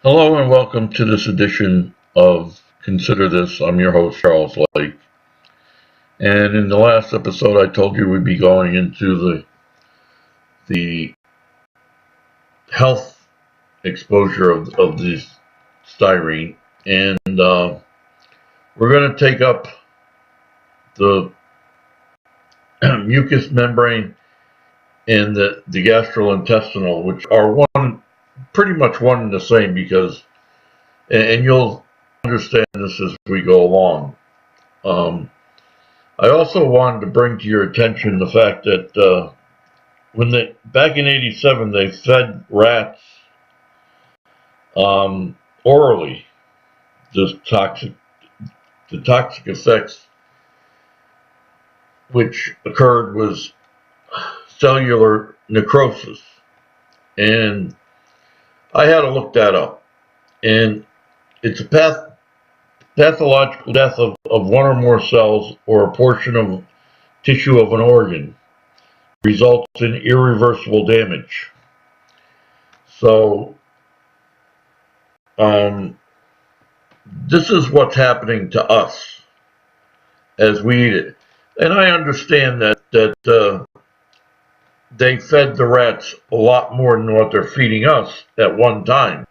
Hello and welcome to this edition of Consider This. I'm your host, Charles Lake. And in the last episode, I told you we'd be going into the health exposure of this styrene. And we're going to take up the mucous membrane and the gastrointestinal, which are pretty much one and the same because, and you'll understand this as we go along. I also wanted to bring to your attention the fact that back in '87 they fed rats orally the toxic effects which occurred was cellular necrosis, and I had to look that up, and it's a pathological death of one or more cells or a portion of tissue of an organ results in irreversible damage. So this is what's happening to us as we eat it. And I understand that they fed the rats a lot more than what they're feeding us at one time.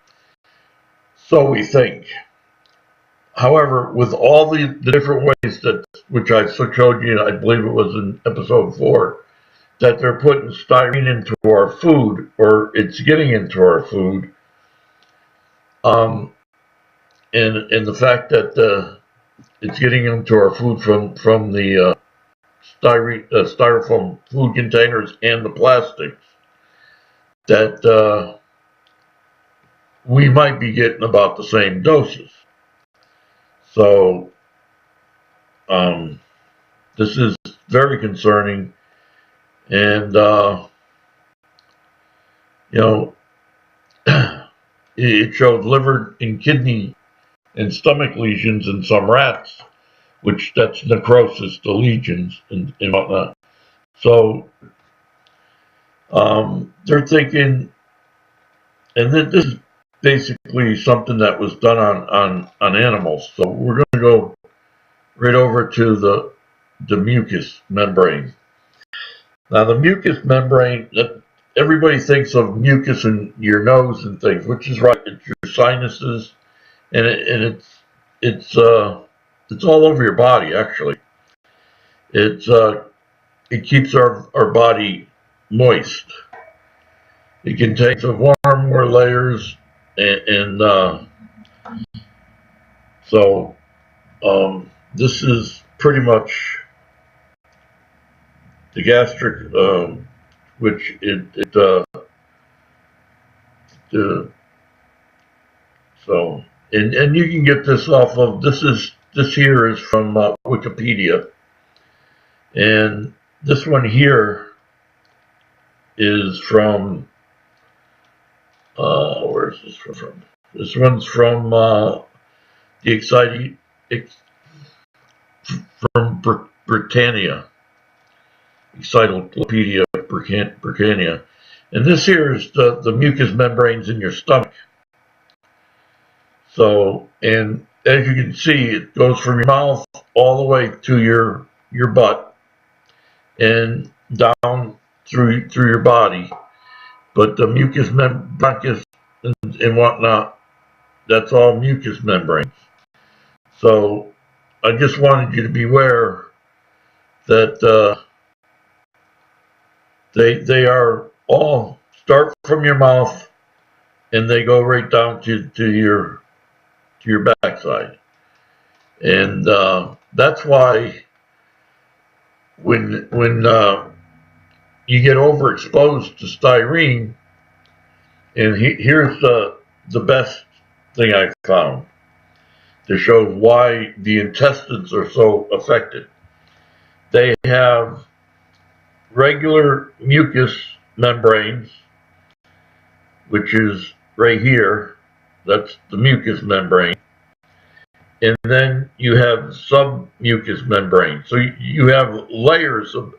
So we think. However, with all the different ways which I showed you, I believe it was in episode 4, that they're putting styrene into our food, or it's getting into our food, and the fact that it's getting into our food from the styrofoam food containers and the plastics, that we might be getting about the same doses. So this is very concerning, and it showed liver and kidney and stomach lesions in some rats, which that's necrosis, the lesions and whatnot. So they're thinking, and this is basically something that was done on animals. So we're going to go right over to the mucous membrane. Now, the mucous membrane, everybody thinks of mucus in your nose and things, which is right. It's your sinuses, and it's all over your body. Actually, it keeps our body moist. It contains one or more layers, and so this is pretty much the gastric, which so and you can get this off of this here is from Wikipedia, and this one here is from where is this from? This one's from the from Britannia, Encyclopedia Britannia, and this here is the mucous membranes in your stomach. So, and as you can see, it goes from your mouth all the way to your butt and down through your body. But the mucous bronchus and whatnot, that's all mucous membranes. So I just wanted you to be aware that they are all start from your mouth and they go right down to your backside, and that's why when you get overexposed to styrene, and here's the best thing I found to show why the intestines are so affected. They have regular mucous membranes, which is right here. That's the mucous membrane. And then you have submucous membrane. So you have layers of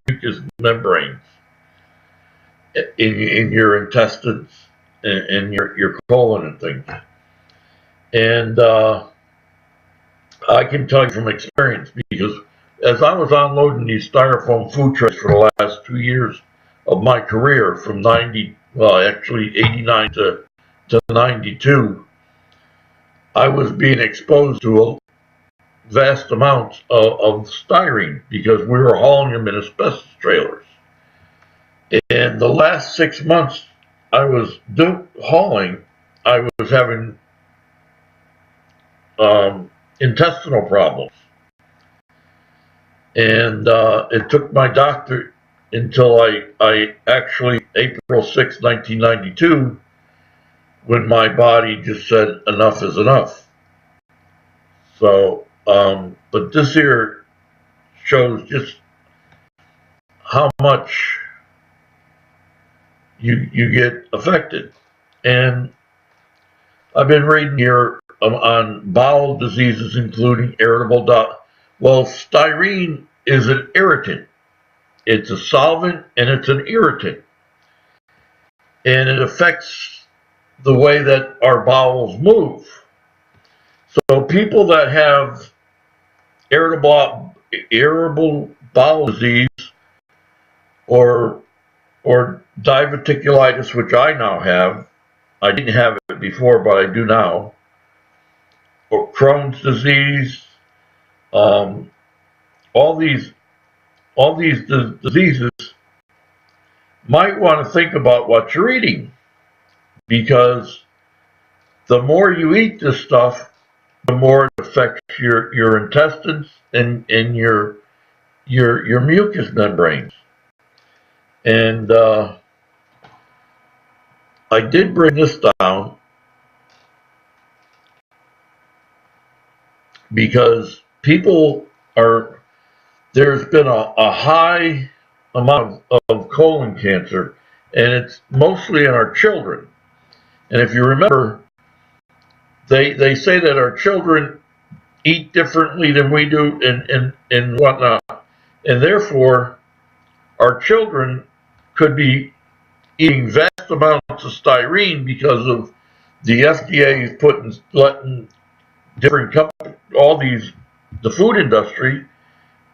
mucous membranes in your intestines in your colon and things. And I can tell you from experience, because as I was unloading these styrofoam food trays for the last 2 years of my career, from 89 to 92, I was being exposed to vast amounts of styrene because we were hauling them in asbestos trailers. And the last 6 months I was hauling, I was having intestinal problems. And it took my doctor until I actually, April 6, 1992, when my body just said enough is enough. So, but this here shows just how much you get affected. And I've been reading here on bowel diseases, including irritable bowel. Well, styrene is an irritant. It's a solvent and it's an irritant. And it affects the way that our bowels move. So people that have irritable bowel disease or diverticulitis, which I now have, I didn't have it before, but I do now, or Crohn's disease, all these diseases, might want to think about what you're eating, because the more you eat this stuff, the more it affects your intestines and your mucous membranes. And I did bring this down because there's been a high amount of colon cancer, and it's mostly in our children. And if you remember, they say that our children eat differently than we do and whatnot, and therefore our children could be eating vast amounts of styrene because of the FDA is letting different companies, the food industry,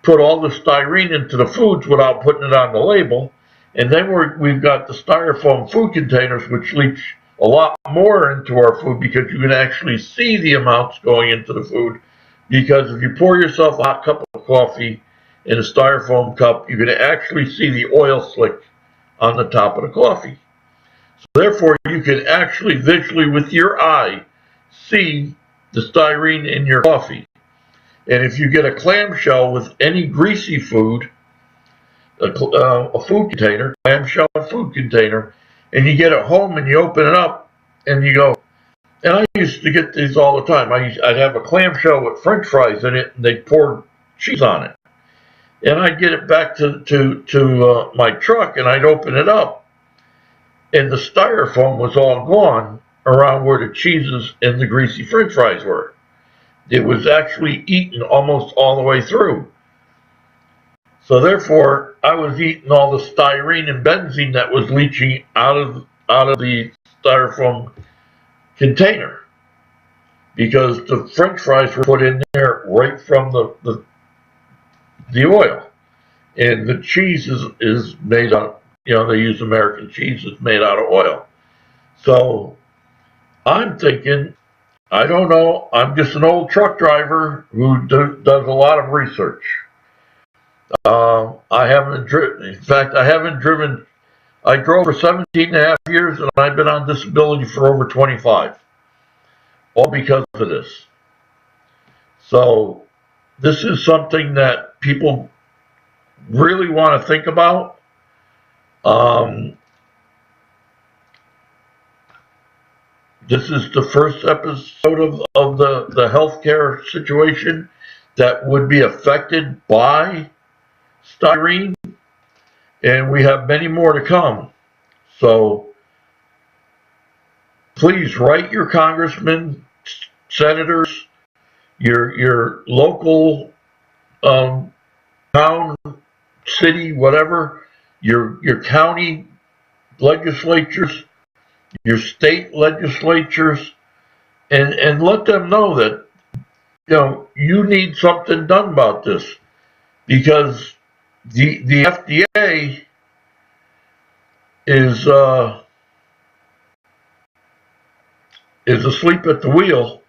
put all the styrene into the foods without putting it on the label. And then we've got the styrofoam food containers, which leach a lot more into our food, because you can actually see the amounts going into the food. Because if you pour yourself a hot cup of coffee in a styrofoam cup, you can actually see the oil slick on the top of the coffee. So therefore, you can actually visually with your eye see the styrene in your coffee. And if you get a clamshell with any greasy food, a food container, clamshell food container, and you get it home and you open it up and you go, and I used to get these all the time. I'd have a clamshell with French fries in it, and they'd pour cheese on it. And I'd get it back to my truck, and I'd open it up, and the styrofoam was all gone around where the cheeses and the greasy French fries were. It was actually eaten almost all the way through. So therefore, I was eating all the styrene and benzene that was leaching out of the styrofoam container, because the French fries were put in there right from the oil, and the cheese is made out. They use American cheese that's made out of oil. So I'm thinking, I don't know. I'm just an old truck driver who does a lot of research. I haven't driven. In fact, I haven't driven. I drove for 17 and a half years, and I've been on disability for over 25. All because of this. So this is something that people really want to think about. This is the first episode of the healthcare situation that would be affected by styrene, and we have many more to come. So please write your congressmen, senators, your local town, city, whatever, your county legislatures, your state legislatures, and let them know that, you need something done about this, because the FDA is asleep at the wheel,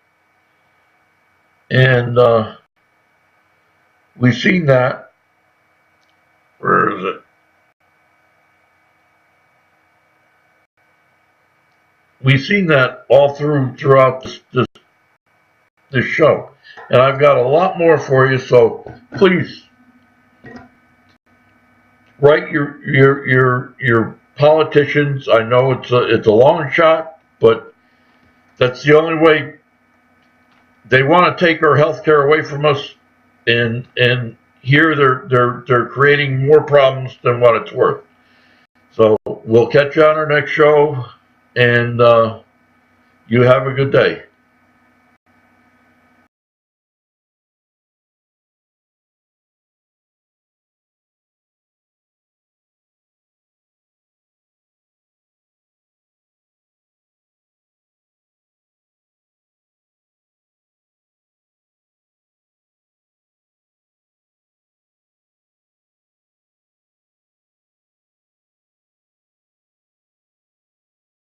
and we've seen that. Where is it? We've seen that all throughout this show, and I've got a lot more for you. So please write your politicians. I know it's a long shot, but that's the only way. They want to take our health care away from us, and here they're creating more problems than what it's worth. So we'll catch you on our next show, and you have a good day.